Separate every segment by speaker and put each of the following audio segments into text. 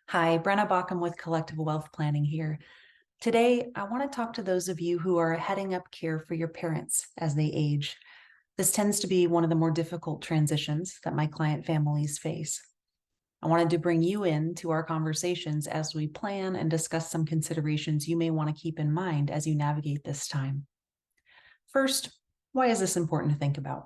Speaker 1: Hi, Brenna Baucum with Collective Wealth Planning here. Today, I want to talk to those of you who are heading up care for your parents as they age. This tends to be one of the more difficult transitions that my client families face. I wanted to bring you into our conversations as we plan and discuss some considerations you may want to keep in mind as you navigate this time. First, why is this important to think about?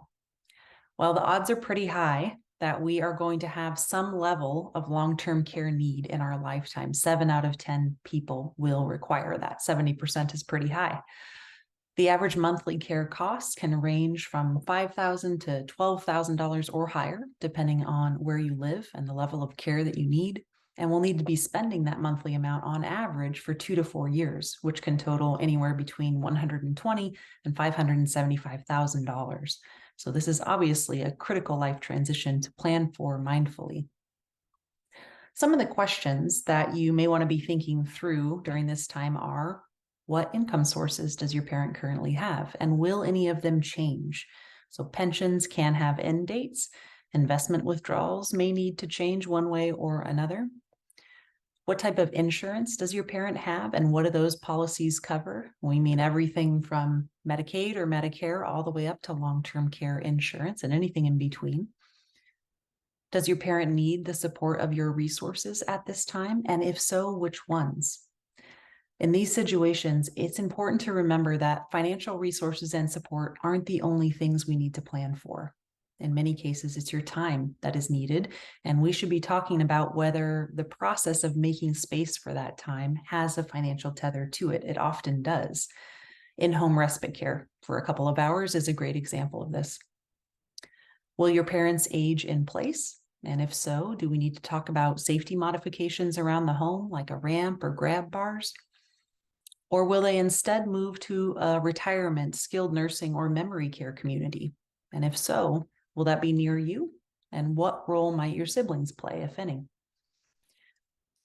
Speaker 1: Well, the odds are pretty high that we are going to have some level of long-term care need in our lifetime. 7 out of 10 people will require that. 70% is pretty high. The average monthly care costs can range from $5,000 to $12,000 or higher, depending on where you live and the level of care that you need. And we'll need to be spending that monthly amount on average for 2 to 4 years, which can total anywhere between $120,000 and $575,000. So this is obviously a critical life transition to plan for mindfully. Some of the questions that you may want to be thinking through during this time are, what income sources does your parent currently have? And will any of them change? So pensions can have end dates. Investment withdrawals may need to change one way or another. What type of insurance does your parent have, and what do those policies cover? We mean everything from Medicaid or Medicare all the way up to long-term care insurance and anything in between. Does your parent need the support of your resources at this time? And if so, which ones? In these situations, it's important to remember that financial resources and support aren't the only things we need to plan for. In many cases, it's your time that is needed, and we should be talking about whether the process of making space for that time has a financial tether to it. It often does. In-home respite care for a couple of hours is a great example of this. Will your parents age in place? And if so, do we need to talk about safety modifications around the home, like a ramp or grab bars? Or will they instead move to a retirement, skilled nursing, or memory care community? And if so, will that be near you? And what role might your siblings play, if any?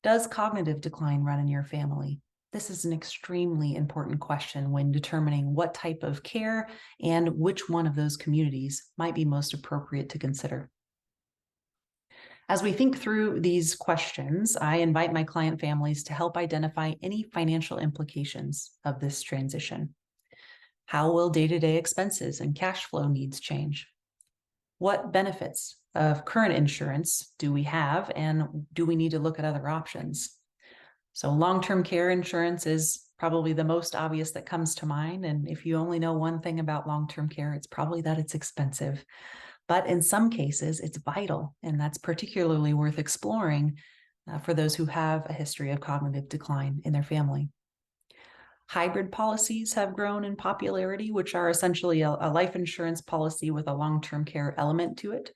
Speaker 1: Does cognitive decline run in your family? This is an extremely important question when determining what type of care and which one of those communities might be most appropriate to consider. As we think through these questions, I invite my client families to help identify any financial implications of this transition. How will day-to-day expenses and cash flow needs change? What benefits of current insurance do we have, and do we need to look at other options? So long-term care insurance is probably the most obvious that comes to mind. And if you only know one thing about long-term care, it's probably that it's expensive. But in some cases, it's vital, and that's particularly worth exploring for those who have a history of cognitive decline in their family. Hybrid policies have grown in popularity, which are essentially a life insurance policy with a long-term care element to it.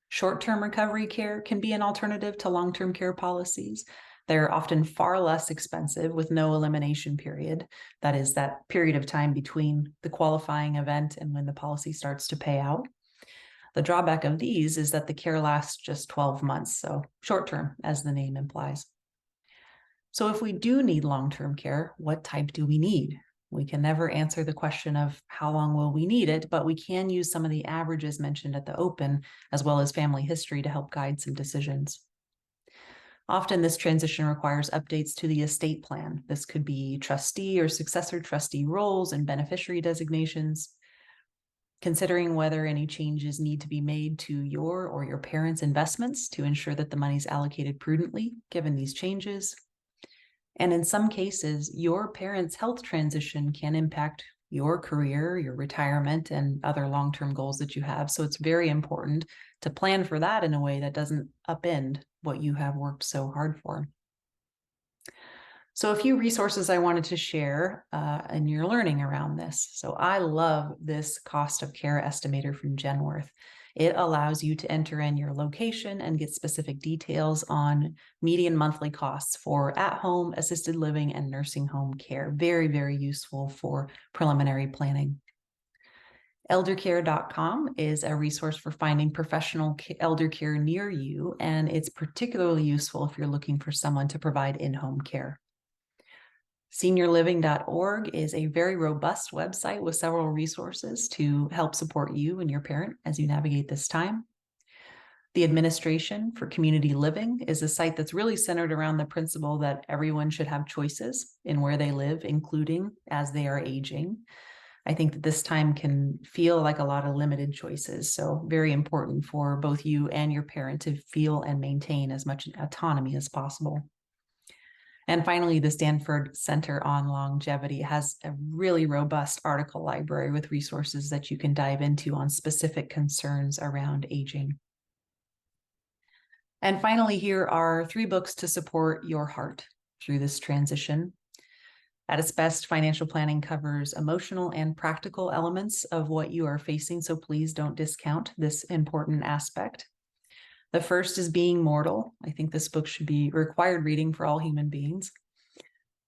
Speaker 1: Short-term recovery care can be an alternative to long-term care policies. They're often far less expensive with no elimination period. That is that period of time between the qualifying event and when the policy starts to pay out. The drawback of these is that the care lasts just 12 months, so short-term, as the name implies. So if we do need long-term care, what type do we need? We can never answer the question of how long will we need it, but we can use some of the averages mentioned at the open, as well as family history, to help guide some decisions. Often this transition requires updates to the estate plan. This could be trustee or successor trustee roles and beneficiary designations. Considering whether any changes need to be made to your or your parents' investments to ensure that the money is allocated prudently given these changes. And in some cases, your parents' health transition can impact your career, your retirement, and other long-term goals that you have. So it's very important to plan for that in a way that doesn't upend what you have worked so hard for. So a few resources I wanted to share in your learning around this. So I love this cost of care estimator from Genworth. It allows you to enter in your location and get specific details on median monthly costs for at-home, assisted living, and nursing home care. Very, very useful for preliminary planning. Eldercare.com is a resource for finding professional elder care near you, and it's particularly useful if you're looking for someone to provide in-home care. Seniorliving.org is a very robust website with several resources to help support you and your parent as you navigate this time. The Administration for Community Living is a site that's really centered around the principle that everyone should have choices in where they live, including as they are aging. I think that this time can feel like a lot of limited choices. So very important for both you and your parent to feel and maintain as much autonomy as possible. And finally, the Stanford Center on Longevity has a really robust article library with resources that you can dive into on specific concerns around aging. And finally, here are 3 books to support your heart through this transition. At its best, financial planning covers emotional and practical elements of what you are facing, so please don't discount this important aspect. The first is Being Mortal. I think this book should be required reading for all human beings.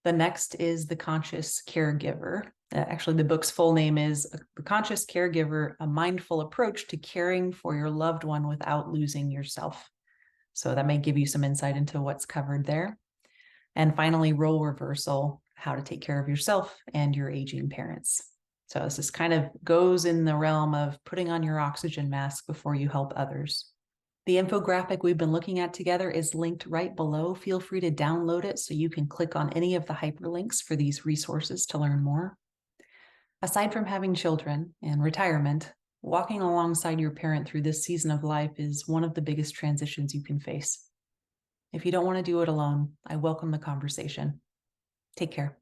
Speaker 1: The next is The Conscious Caregiver. Actually, the book's full name is The Conscious Caregiver, A Mindful Approach to Caring for Your Loved One Without Losing Yourself. So that may give you some insight into what's covered there. And finally, Role Reversal, How to Take Care of Yourself and Your Aging Parents. So this kind of goes in the realm of putting on your oxygen mask before you help others. The infographic we've been looking at together is linked right below. Feel free to download it so you can click on any of the hyperlinks for these resources to learn more. Aside from having children and retirement, walking alongside your parent through this season of life is one of the biggest transitions you can face. If you don't want to do it alone, I welcome the conversation. Take care.